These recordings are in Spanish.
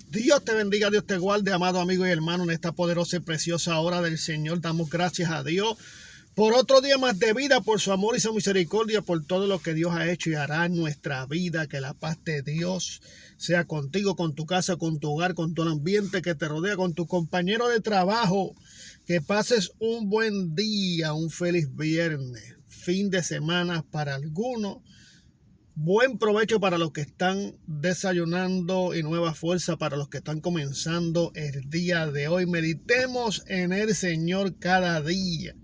Dios te bendiga, Dios te guarde, amado amigo y hermano, en esta poderosa y preciosa hora del Señor. Damos gracias a Dios por otro día más de vida, por su amor y su misericordia, por todo lo que Dios ha hecho y hará en nuestra vida. Que la paz de Dios sea contigo, con tu casa, con tu hogar, con todo el ambiente que te rodea, con tu compañero de trabajo. Que pases un buen día, un feliz viernes, fin de semana para algunos. Buen provecho para los que están desayunando y nueva fuerza para los que están comenzando el día de hoy. Meditemos en el Señor cada día.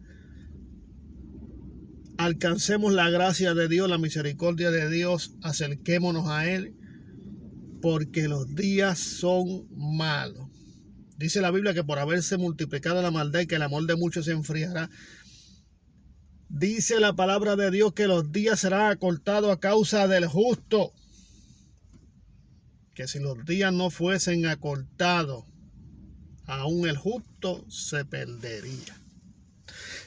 Alcancemos la gracia de Dios, la misericordia de Dios. Acerquémonos a Él porque los días son malos. Dice la Biblia que por haberse multiplicado la maldad y que el amor de muchos se enfriará. Dice la palabra de Dios que los días serán acortados a causa del justo. Que si los días no fuesen acortados, aún el justo se perdería.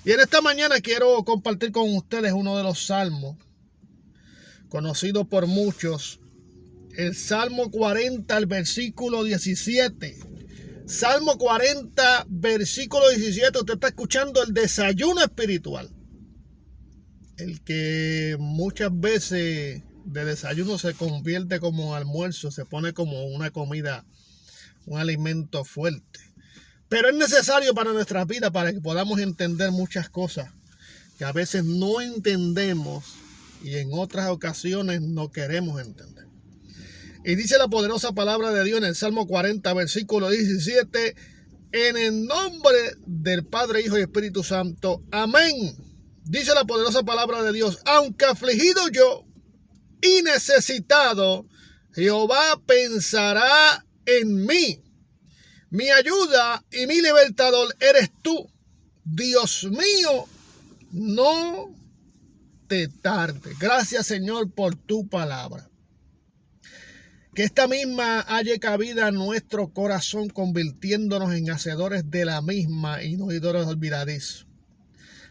Y en esta mañana quiero compartir con ustedes uno de los salmos, conocido por muchos. El Salmo 40, el versículo 17. Salmo 40, versículo 17. Usted está escuchando el desayuno espiritual. El que muchas veces de desayuno se convierte como almuerzo, se pone como una comida, un alimento fuerte. Pero es necesario para nuestra vida, para que podamos entender muchas cosas que a veces no entendemos y en otras ocasiones no queremos entender. Y dice la poderosa palabra de Dios en el Salmo 40, versículo 17, en el nombre del Padre, Hijo y Espíritu Santo. Amén. Dice la poderosa palabra de Dios, aunque afligido yo y necesitado, Jehová pensará en mí. Mi ayuda y mi libertador eres tú. Dios mío, no te tardes. Gracias, Señor, por tu palabra. Que esta misma haya cabida en nuestro corazón, convirtiéndonos en hacedores de la misma y no oidores olvidadizos.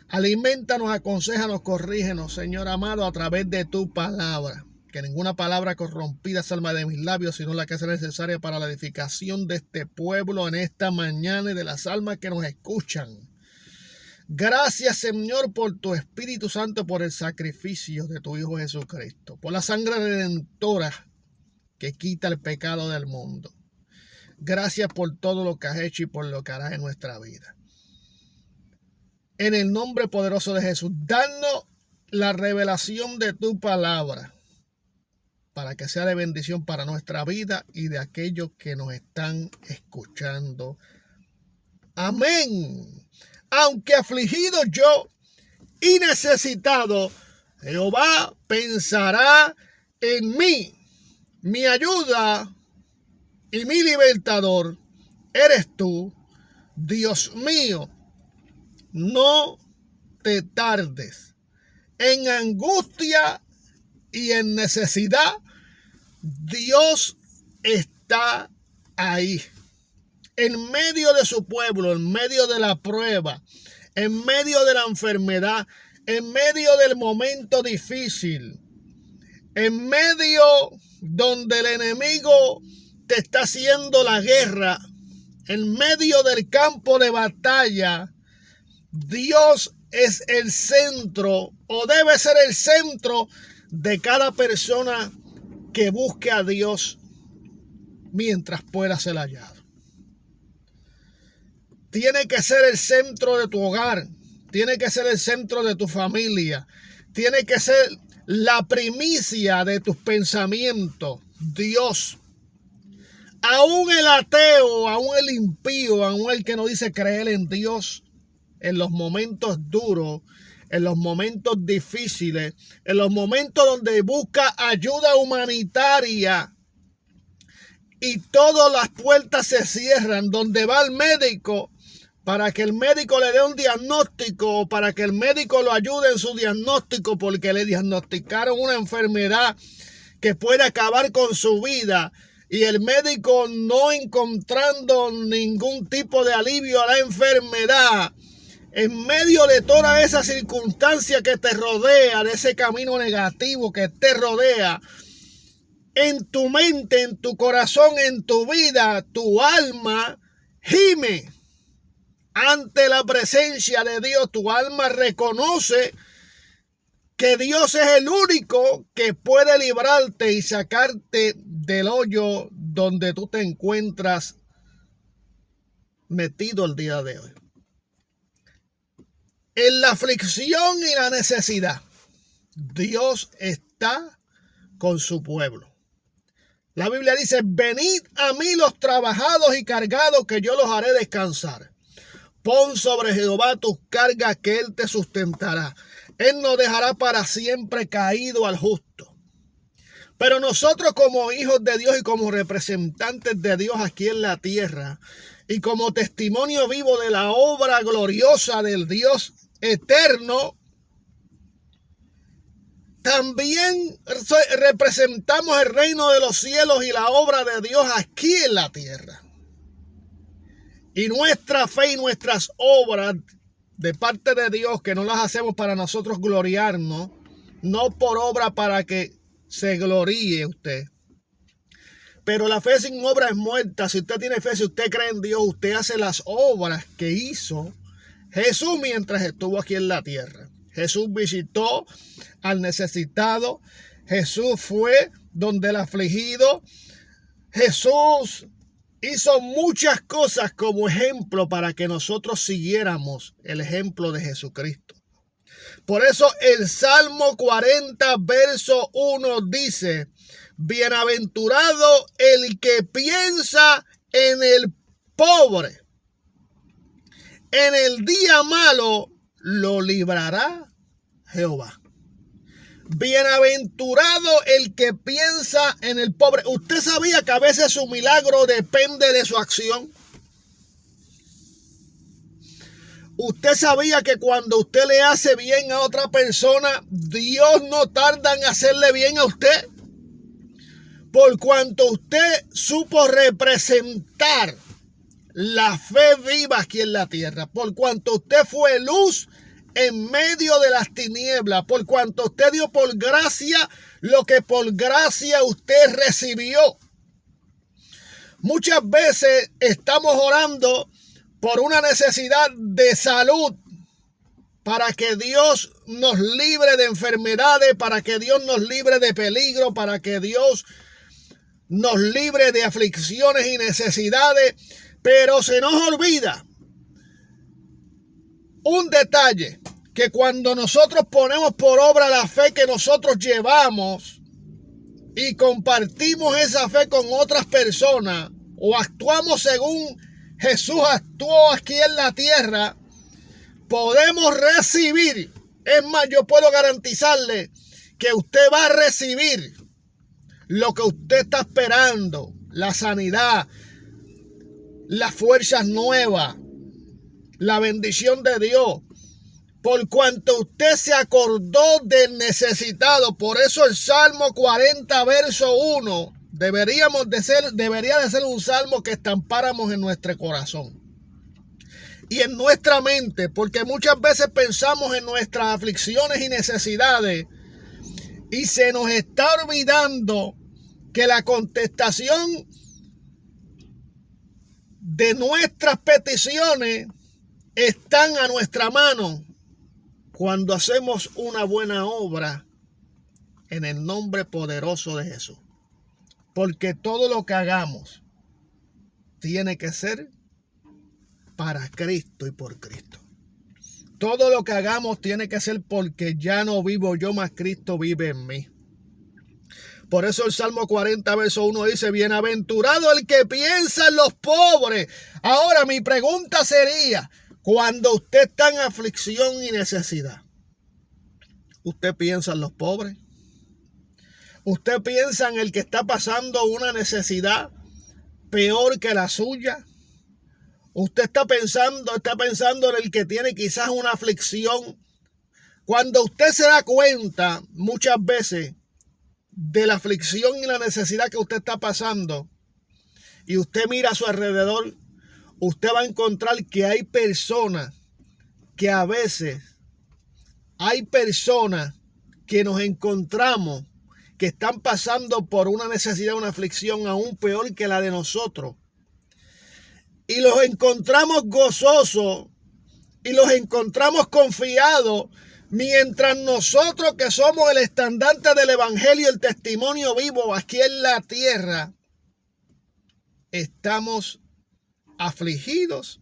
Aliméntanos, aconséjanos, corrígenos, Señor amado, a través de tu palabra. Que ninguna palabra corrompida salga de mis labios, sino la que sea necesaria para la edificación de este pueblo en esta mañana y de las almas que nos escuchan. Gracias, Señor, por tu Espíritu Santo, por el sacrificio de tu Hijo Jesucristo, por la sangre redentora que quita el pecado del mundo. Gracias por todo lo que has hecho y por lo que harás en nuestra vida. En el nombre poderoso de Jesús, danos la revelación de tu palabra para que sea de bendición para nuestra vida y de aquellos que nos están escuchando. Amén. Aunque afligido yo y necesitado, Jehová pensará en mí. Mi ayuda y mi libertador eres tú, Dios mío. No te tardes. En angustia y en necesidad, Dios está ahí. En medio de su pueblo, en medio de la prueba, en medio de la enfermedad, en medio del momento difícil, en medio donde el enemigo te está haciendo la guerra, en medio del campo de batalla, Dios es el centro o debe ser el centro de cada persona que busque a Dios mientras pueda ser hallado. Tiene que ser el centro de tu hogar, tiene que ser el centro de tu familia, tiene que ser la primicia de tus pensamientos, Dios. Aún el ateo, aún el impío, aún el que no dice creer en Dios, en los momentos duros, en los momentos difíciles, en los momentos donde busca ayuda humanitaria y todas las puertas se cierran, donde va el médico para que el médico le dé un diagnóstico, para que el médico lo ayude en su diagnóstico, porque le diagnosticaron una enfermedad que puede acabar con su vida. Y el médico no encontrando ningún tipo de alivio a la enfermedad, en medio de toda esa circunstancia que te rodea, de ese camino negativo que te rodea, en tu mente, en tu corazón, en tu vida, tu alma gime ante la presencia de Dios. Tu alma reconoce que Dios es el único que puede librarte y sacarte del hoyo donde tú te encuentras metido el día de hoy. En la aflicción y la necesidad, Dios está con su pueblo. La Biblia dice: venid a mí los trabajados y cargados, que yo los haré descansar. Pon sobre Jehová tus cargas, que él te sustentará. Él no dejará para siempre caído al justo. Pero nosotros, como hijos de Dios y como representantes de Dios aquí en la tierra, y como testimonio vivo de la obra gloriosa del Dios eterno, también representamos el reino de los cielos y la obra de Dios aquí en la tierra. Y nuestra fe y nuestras obras de parte de Dios, que no las hacemos para nosotros gloriarnos, no por obra para que se gloríe usted. Pero la fe sin obra es muerta. Si usted tiene fe, si usted cree en Dios, usted hace las obras que hizo Jesús mientras estuvo aquí en la tierra. Jesús visitó al necesitado. Jesús fue donde el afligido. Jesús hizo muchas cosas como ejemplo para que nosotros siguiéramos el ejemplo de Jesucristo. Por eso el Salmo 40, verso 1 dice: bienaventurado el que piensa en el pobre. En el día malo lo librará Jehová. Bienaventurado el que piensa en el pobre. ¿Usted sabía que a veces su milagro depende de su acción? ¿Usted sabía que cuando usted le hace bien a otra persona, Dios no tarda en hacerle bien a usted? Por cuanto usted supo representar la fe viva aquí en la tierra, por cuanto usted fue luz en medio de las tinieblas, por cuanto usted dio por gracia lo que por gracia usted recibió. Muchas veces estamos orando por una necesidad de salud, para que Dios nos libre de enfermedades, para que Dios nos libre de peligro, para que Dios nos libre de aflicciones y necesidades, pero se nos olvida un detalle, que cuando nosotros ponemos por obra la fe que nosotros llevamos y compartimos esa fe con otras personas, o actuamos según Jesús actuó aquí en la tierra, podemos recibir. Es más, yo puedo garantizarle que usted va a recibir lo que usted está esperando: la sanidad, las fuerzas nuevas, la bendición de Dios, por cuanto usted se acordó del necesitado. Por eso el Salmo 40, verso 1, debería de ser un salmo que estampáramos en nuestro corazón y en nuestra mente, porque muchas veces pensamos en nuestras aflicciones y necesidades y se nos está olvidando que la contestación de nuestras peticiones están a nuestra mano cuando hacemos una buena obra en el nombre poderoso de Jesús. Porque todo lo que hagamos tiene que ser para Cristo y por Cristo. Todo lo que hagamos tiene que ser porque ya no vivo yo, mas Cristo vive en mí. Por eso el Salmo 40, verso 1 dice: bienaventurado el que piensa en los pobres. Ahora mi pregunta sería: cuando usted está en aflicción y necesidad, ¿usted piensa en los pobres? ¿Usted piensa en el que está pasando una necesidad peor que la suya? ¿Usted está pensando en el que tiene quizás una aflicción? Cuando usted se da cuenta muchas veces de la aflicción y la necesidad que usted está pasando, y usted mira a su alrededor, usted va a encontrar que hay personas que a veces, hay personas que nos encontramos que están pasando por una necesidad, una aflicción aún peor que la de nosotros. Y los encontramos gozosos y los encontramos confiados, mientras nosotros, que somos el estandarte del evangelio, el testimonio vivo aquí en la tierra, estamos afligidos,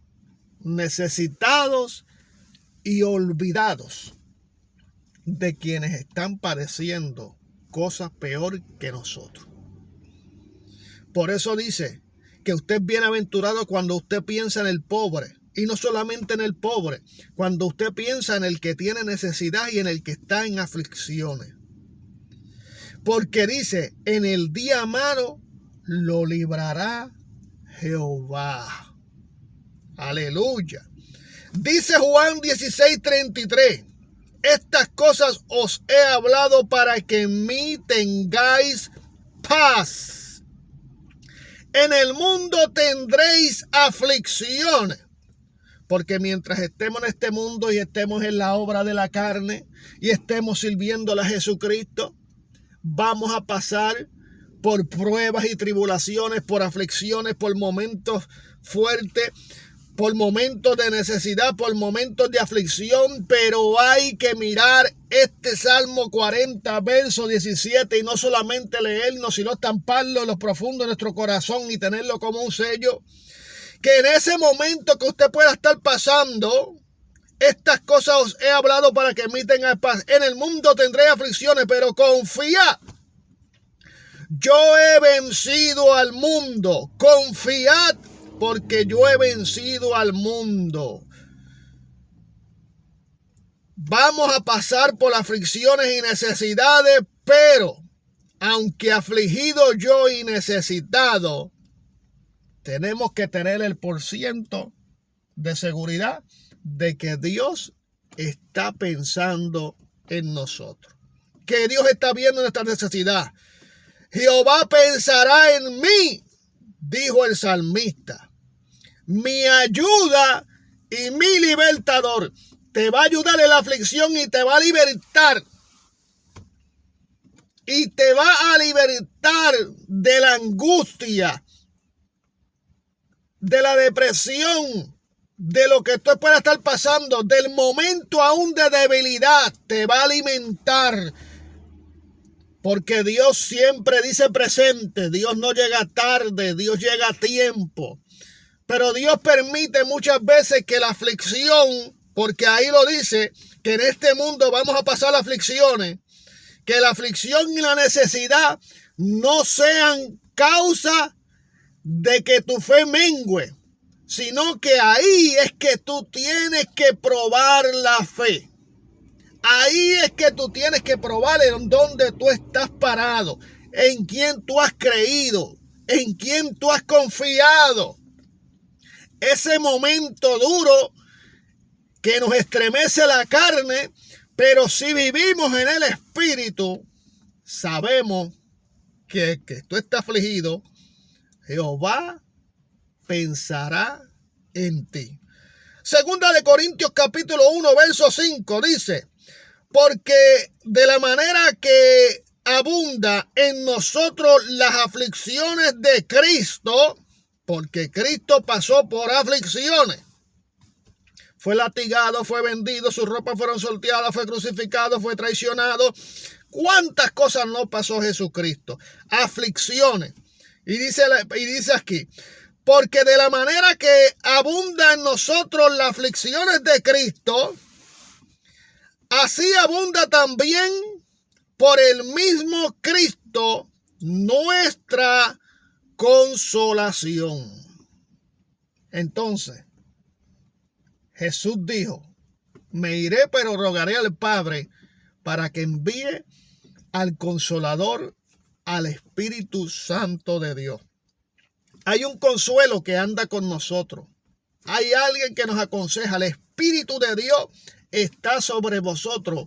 necesitados y olvidados de quienes están padeciendo cosas peor que nosotros. Por eso dice que usted es bienaventurado cuando usted piensa en el pobre, y no solamente en el pobre, cuando usted piensa en el que tiene necesidad y en el que está en aflicciones. Porque dice, en el día malo lo librará Jehová. Aleluya. Dice Juan 16:33, estas cosas os he hablado para que en mí tengáis paz. En el mundo tendréis aflicciones. Porque mientras estemos en este mundo y estemos en la obra de la carne y estemos sirviéndole a Jesucristo, vamos a pasar por pruebas y tribulaciones, por aflicciones, por momentos fuertes, por momentos de necesidad, por momentos de aflicción, pero hay que mirar este Salmo 40, verso 17, y no solamente leerlo, sino estamparlo en lo profundo de nuestro corazón y tenerlo como un sello, que en ese momento que usted pueda estar pasando, estas cosas os he hablado para que en mí tengáis paz. En el mundo tendréis aflicciones, pero confía. Yo he vencido al mundo. Confiad, porque yo he vencido al mundo. Vamos a pasar por aflicciones y necesidades, pero aunque afligido yo y necesitado, tenemos que tener el % de seguridad de que Dios está pensando en nosotros, que Dios está viendo nuestra necesidad. Jehová pensará en mí, dijo el salmista, mi ayuda y mi libertador. Te va a ayudar en la aflicción y te va a libertar. Y te va a libertar de la angustia, de la depresión, de lo que tú puedas estar pasando, del momento aún de debilidad. Te va a alimentar. Porque Dios siempre dice presente. Dios no llega tarde, Dios llega a tiempo. Pero Dios permite muchas veces que la aflicción, porque ahí lo dice, que en este mundo vamos a pasar aflicciones, que la aflicción y la necesidad no sean causa de que tu fe mengüe, sino que ahí es que tú tienes que probar la fe. Ahí es que tú tienes que probar en dónde tú estás parado, en quién tú has creído, en quién tú has confiado. Ese momento duro que nos estremece la carne, pero si vivimos en el Espíritu, sabemos que tú estás afligido, Jehová pensará en ti. Segunda de Corintios capítulo 1, verso 5 dice, porque de la manera que abunda en nosotros las aflicciones de Cristo, porque Cristo pasó por aflicciones, fue latigado, fue vendido, sus ropas fueron sorteadas, fue crucificado, fue traicionado. ¿Cuántas cosas no pasó Jesucristo? Aflicciones. Y dice aquí, porque de la manera que abunda en nosotros las aflicciones de Cristo, así abunda también por el mismo Cristo nuestra consolación. Entonces, Jesús dijo, me iré, pero rogaré al Padre para que envíe al Consolador, al Espíritu Santo de Dios. Hay un consuelo que anda con nosotros. Hay alguien que nos aconseja. El Espíritu de Dios está sobre vosotros,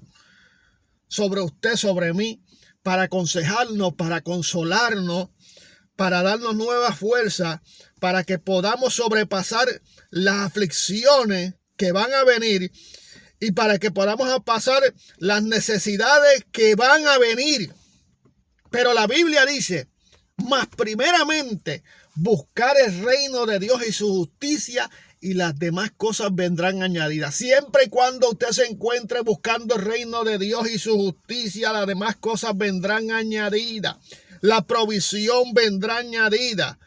sobre usted, sobre mí, para aconsejarnos, para consolarnos, para darnos nueva fuerza, para que podamos sobrepasar las aflicciones que van a venir y para que podamos pasar las necesidades que van a venir. Pero la Biblia dice, mas primeramente buscar el reino de Dios y su justicia, y las demás cosas vendrán añadidas. Siempre y cuando usted se encuentre buscando el reino de Dios y su justicia, las demás cosas vendrán añadidas. La provisión vendrá añadida.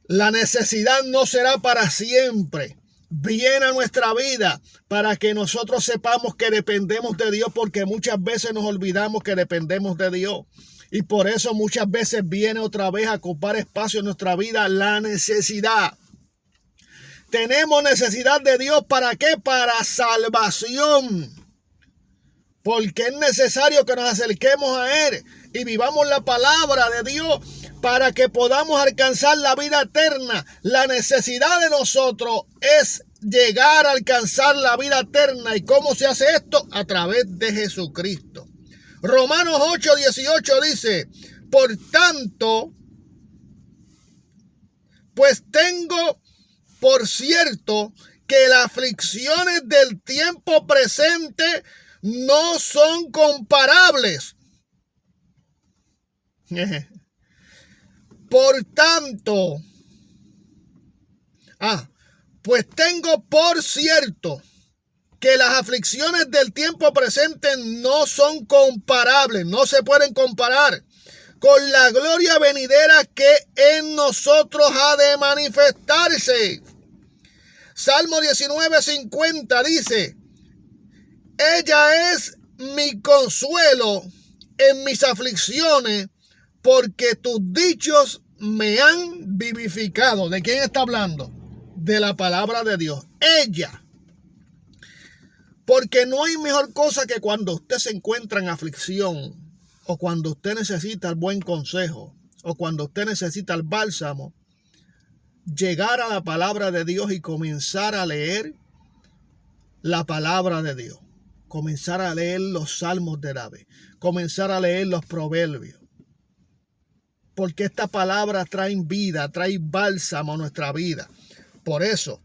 La necesidad no será para siempre. Viene a nuestra vida para que nosotros sepamos que dependemos de Dios, porque muchas veces nos olvidamos que dependemos de Dios. Y por eso muchas veces viene otra vez a ocupar espacio en nuestra vida la necesidad. Tenemos necesidad de Dios, ¿para qué? Para salvación. Porque es necesario que nos acerquemos a Él y vivamos la palabra de Dios para que podamos alcanzar la vida eterna. La necesidad de nosotros es llegar a alcanzar la vida eterna. ¿Y cómo se hace esto? A través de Jesucristo. Romanos 8:18 dice, por tanto, pues tengo por cierto que las aflicciones del tiempo presente no son comparables. Por tanto, pues tengo por cierto que las aflicciones del tiempo presente no son comparables, no se pueden comparar con la gloria venidera que en nosotros ha de manifestarse. Salmo 19:50 dice, ella es mi consuelo en mis aflicciones, porque tus dichos me han vivificado. ¿De quién está hablando? De la palabra de Dios. Ella. Porque no hay mejor cosa que cuando usted se encuentra en aflicción, o cuando usted necesita el buen consejo, o cuando usted necesita el bálsamo, llegar a la palabra de Dios y comenzar a leer la palabra de Dios. Comenzar a leer los salmos de David. Comenzar a leer los proverbios. Porque esta palabra trae vida, trae bálsamo a nuestra vida. Por eso,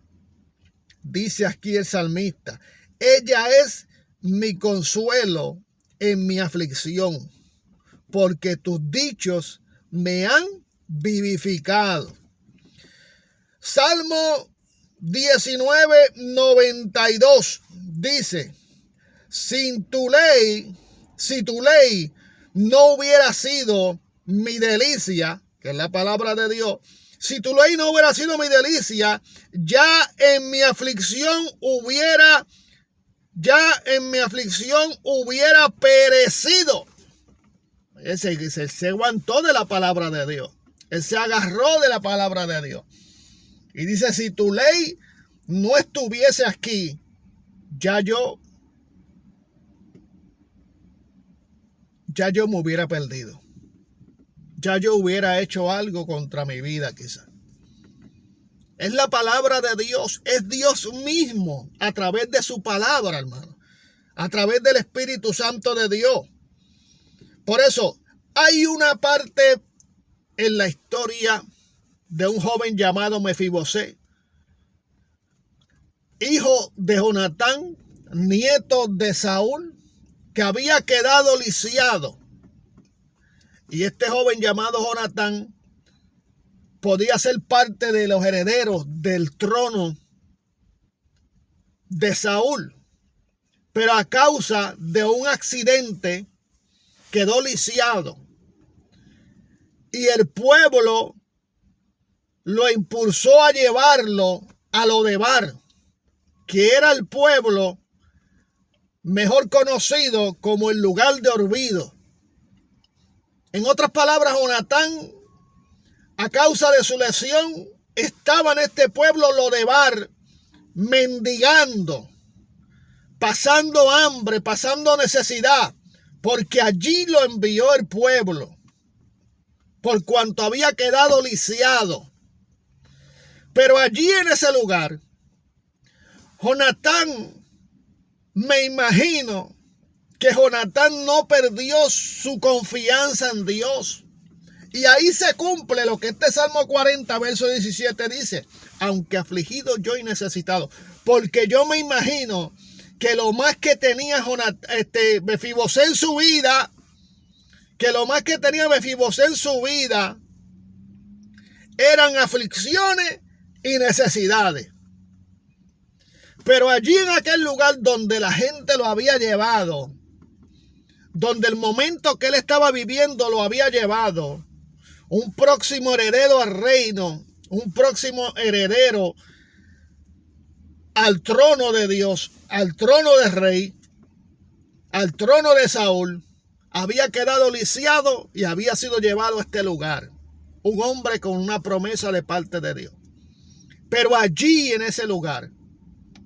dice aquí el salmista, ella es mi consuelo en mi aflicción, porque tus dichos me han vivificado. Salmo 19:92 dice, si tu ley no hubiera sido mi delicia, que es la palabra de Dios, si tu ley no hubiera sido mi delicia, ya en mi aflicción hubiera perecido. Él se aguantó de la palabra de Dios. Él se agarró de la palabra de Dios. Y dice, si tu ley no estuviese aquí, ya yo me hubiera perdido. Ya yo hubiera hecho algo contra mi vida quizás. Es la palabra de Dios, es Dios mismo a través de su palabra, hermano. A través del Espíritu Santo de Dios. Por eso, hay una parte en la historia de un joven llamado Mefibosé, hijo de Jonatán, nieto de Saúl, que había quedado lisiado. Y este joven llamado Jonatán podía ser parte de los herederos del trono de Saúl. Pero a causa de un accidente quedó lisiado. Y el pueblo lo impulsó a llevarlo a Lodebar, que era el pueblo mejor conocido como el lugar de olvido. En otras palabras, Jonatán, a causa de su lesión, estaba en este pueblo Lodebar, mendigando, pasando hambre, pasando necesidad, porque allí lo envió el pueblo, por cuanto había quedado lisiado. Pero allí en ese lugar, Jonatán, me imagino que Jonatán no perdió su confianza en Dios. Y ahí se cumple lo que este Salmo 40, verso 17 dice, aunque afligido yo y necesitado. Porque yo me imagino que lo más que tenía Mefibosé en su vida que lo más que tenía Mefibosé en su vida eran aflicciones y necesidades. Pero allí en aquel lugar donde la gente lo había llevado, donde el momento que él estaba viviendo lo había llevado, un próximo heredero al reino, un próximo heredero al trono de Dios, al trono de rey, al trono de Saúl, había quedado lisiado y había sido llevado a este lugar. Un hombre con una promesa de parte de Dios. Pero allí en ese lugar,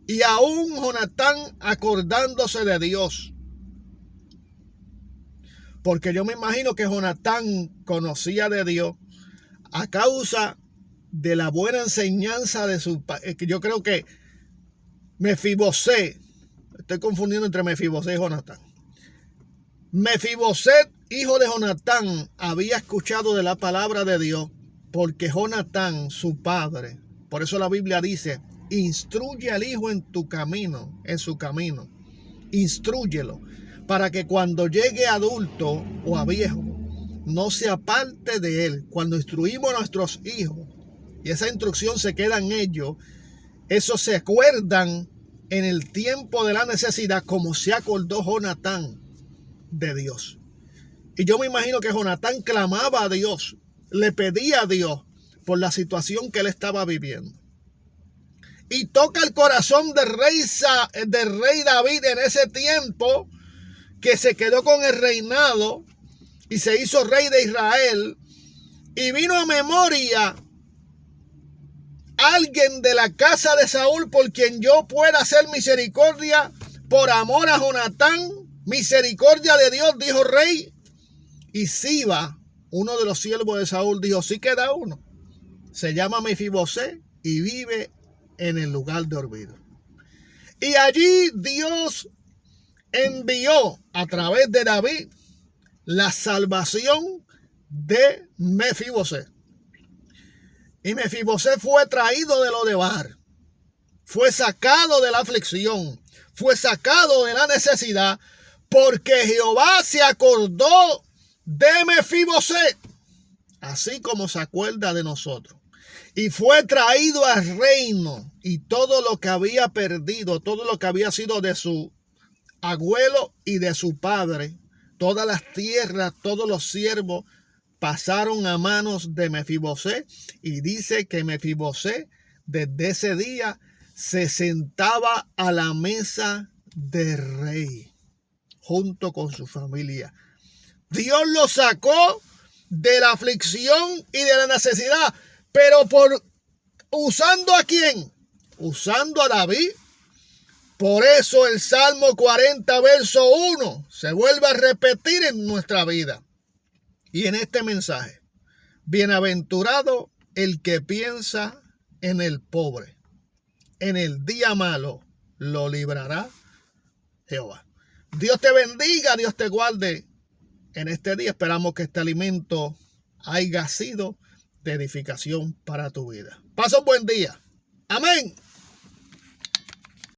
y aún Jonatán acordándose de Dios, porque yo me imagino que Jonatán conocía de Dios a causa de la buena enseñanza de su padre. Yo creo que Mefibosé, estoy confundiendo entre Mefibosé y Jonatán. Mefiboset, hijo de Jonatán, había escuchado de la palabra de Dios, porque Jonatán, su padre, por eso la Biblia dice, instruye al hijo en tu camino, en su camino, instrúyelo, para que cuando llegue adulto o a viejo, no se aparte de él. Cuando instruimos a nuestros hijos, y esa instrucción se queda en ellos, esos se acuerdan en el tiempo de la necesidad, como se acordó Jonatán de Dios. Y yo me imagino que Jonatán clamaba a Dios, le pedía a Dios por la situación que él estaba viviendo. Y toca el corazón del rey David en ese tiempo, que se quedó con el reinado y se hizo rey de Israel. Y vino a memoria alguien de la casa de Saúl por quien yo pueda hacer misericordia por amor a Jonatán. Misericordia de Dios, dijo rey. Y Siba, uno de los siervos de Saúl, dijo, sí queda uno. Se llama Mefibosé y vive en el lugar de olvido. Y allí Dios envió a través de David la salvación de Mefibosé. Y Mefibosé fue traído de Lodebar. Fue sacado de la aflicción. Fue sacado de la necesidad. Porque Jehová se acordó de Mefibosé, así como se acuerda de nosotros. Y fue traído al reino, y todo lo que había perdido, todo lo que había sido de su abuelo y de su padre, todas las tierras, todos los siervos, pasaron a manos de Mefibosé. Y dice que Mefibosé desde ese día se sentaba a la mesa del rey junto con su familia. Dios lo sacó de la aflicción y de la necesidad, pero usando ¿a quién? Usando a David. Por eso el Salmo 40, verso 1, se vuelve a repetir en nuestra vida. Y en este mensaje, bienaventurado el que piensa en el pobre. En el día malo lo librará Jehová. Dios te bendiga, Dios te guarde en este día. Esperamos que este alimento haya sido de edificación para tu vida. Pasa un buen día. Amén.